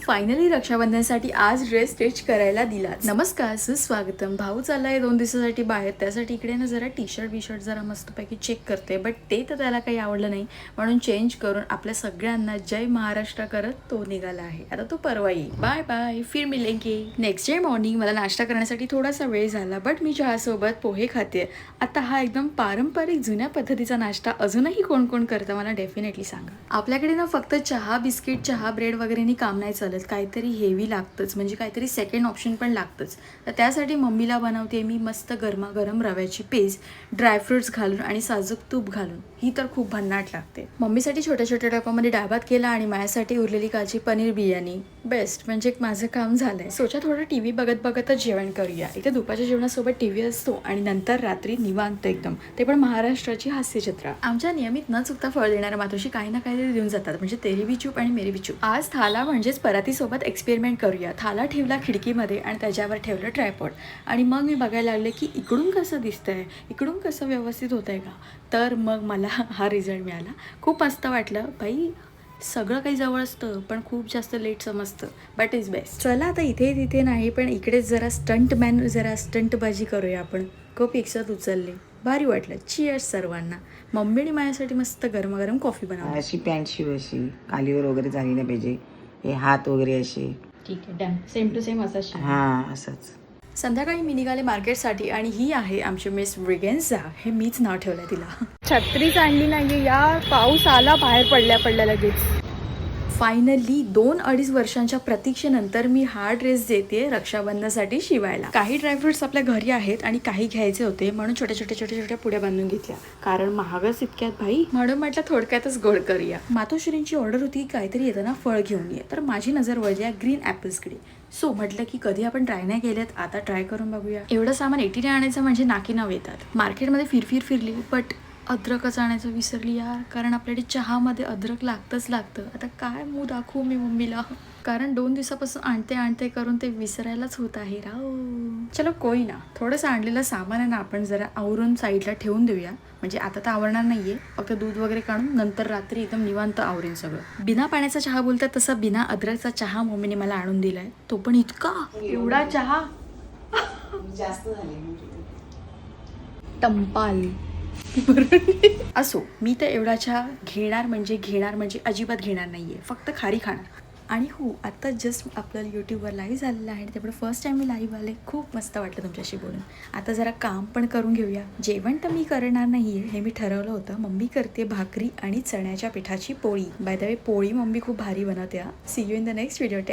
Finally रक्षाबंधनसाठी आज dress stitch करायला दिला. नमस्कार, सुस्वागतम. भाऊ चाललाय 2 दिवसासाठी बाहेर, त्यासाठी इकडे ना जरा टी शर्ट जरा मस्तपैकी चेक करते, बट ते तर त्याला काही आवडलं नाही, म्हणून चेंज करून आपल्या सगळ्यांना जय महाराष्ट्र करत तो निघाला आहे. आता तो परवा येईल. बाय बाय, फिर मिलेंगे. नेक्स्ट डे मॉर्निंग मला नाश्ता करण्यासाठी थोडासा वेळ झाला, बट मी चहासोबत पोहे खाते. आता हा एकदम पारंपरिक जुन्या पद्धतीचा नाश्ता अजूनही कोण कोण करतं मला डेफिनेटली सांगा. आपल्याकडे ना फक्त चहा बिस्किट, चहा ब्रेड वगैरेनी काम नाही चालत, काहीतरी हेवी लागतंच, म्हणजे काहीतरी सेकंड ऑप्शन पण लागतंच. तर त्यासाठी मम्मीला बनवते मी मस्त गरमागरम रव्याची पेस्ट, ड्रायफ्रुट्स घालून आणि साजूक तूप घालून. ही तर खूप भन्नाट लागते. मम्मीसाठी छोट्या छोट्या डब्यामध्ये डाळभात केला आणि माझ्यासाठी उरलेली काची पनीर बिर्याणी. बेस्ट, म्हणजे माझं काम झालंय. सोचा थोडं टीव्ही बघत बघतच जेवण करूया. इथे दुपारच्या जेवणासोबत टीव्ही असतो आणि नंतर रात्री निवांत एकदम, ते पण महाराष्ट्राची हास्यचित्र. आमच्या नियमित न चुकता फळ देणाऱ्या मातोशी काही ना काहीतरी देऊन जातात, म्हणजे तेरी बी चूप आणि मेरी बी चूप. आज थाला म्हणजेच परातीसोबत एक्सपेरिमेंट करूया. थाला ठेवला खिडकीमध्ये आणि त्याच्यावर ठेवलं ट्रायपॉड आणि मग मी बघायला लागले की इकडून कसं दिसतंय, इकडून कसं व्यवस्थित होतंय का. तर मग मला हा रिझल्ट मिळाला. खूप मस्त वाटलं. बाई, सगळं काही जवळ असतं पण खूप जास्त लेट समजतं, बट इज बेस्ट. चला आता इथे तिथे नाही, पण इकडेच जरा स्टंटमॅन, जरा स्टंटबाजी करूया आपण. खूप एकसाथ उचलले, भारी वाटलं. चिअर्स सर्वांना. मम्मीने माझ्यासाठी मस्त गरमागरम कॉफी बनवली. अशी पॅन्ट शिव, अशी कालीवर वगैरे झाली नाही पाहिजे, हे हात वगैरे असे. ठीक आहे, डन. सेम टू सेम असं. हां, असंच. संध्याकाळी मी निघाले मार्केटसाठी आणि ही आहे आमची मिस ब्रिगेन्झा. हे मीच नाव ठेवलंय तिला. छत्रीच आणली नाहीये यार, पाऊस आला, बाहेर पडल्या लगेच. फायनली 2-2.5 वर्षांच्या प्रतीक्षेनंतर मी हा ड्रेस देते रक्षाबंधनासाठी शिवायला. काही ड्रायफ्रुट्स आपल्या घरी आहेत आणि काही घ्यायचे होते, म्हणून छोट्या पुड्या बांधून घेतल्या, कारण महागच इतक्यात भाई, म्हणून म्हटलं थोडक्यातच गोड करूया. मातोश्रींची ऑर्डर होती काहीतरी येताना फळ घेऊन ये, तर माझी नजर वळली ग्रीन ॲपल्सकडे. सो म्हटलं की कधी आपण ट्राय नाही केलेत, आता ट्राय करून बघूया. एवढं सामान 80 आणायचं म्हणजे नाकी नाव येतात. मार्केटमध्ये फिरली, बट अद्रकच आणायचं विसरली यार, कारण आपल्याकडे चहामध्ये अद्रक लागतं. आता काय मूड दाखवू मी मम्मीला, कारण 2 दिवसापासून आणते करून ते विसरायलाच होत आहे राव. चलो कोई ना, थोडंसं आणलेलं सामान आहे ना आपण जरा आवरून साईडला ठेवून देऊया. म्हणजे आता तर आवरणार नाहीये, फक्त दूध वगैरे काढून नंतर रात्री एकदम निवांत आवरेन सगळं. बिना पाण्याचा चहा बोलतात तसा बिना अद्रकचा चहा मम्मीने मला आणून दिलाय, तो पण इतका एवढा चहा जास्त झाले टंपाल. असो, मी तर एवढा चहा घेणार म्हणजे अजिबात घेणार नाहीये, फक्त खारी खाणार. आणि हो, आता जस्ट आपलं यूट्यूबवर लाईव्ह झालेलं आहे, त्यामुळे फर्स्ट टाइम मी लाईव्ह आले. खूप मस्त वाटलं तुमच्याशी बोलून. आता जरा काम पण करून घेऊया. जेवण तर मी करणार नाहीये, हे मी ठरवलं होतं. मम्मी करते भाकरी आणि चण्याच्या पिठाची पोळी. बाय द वे, पोळी मम्मी खूप भारी बनवते. See you in the next video.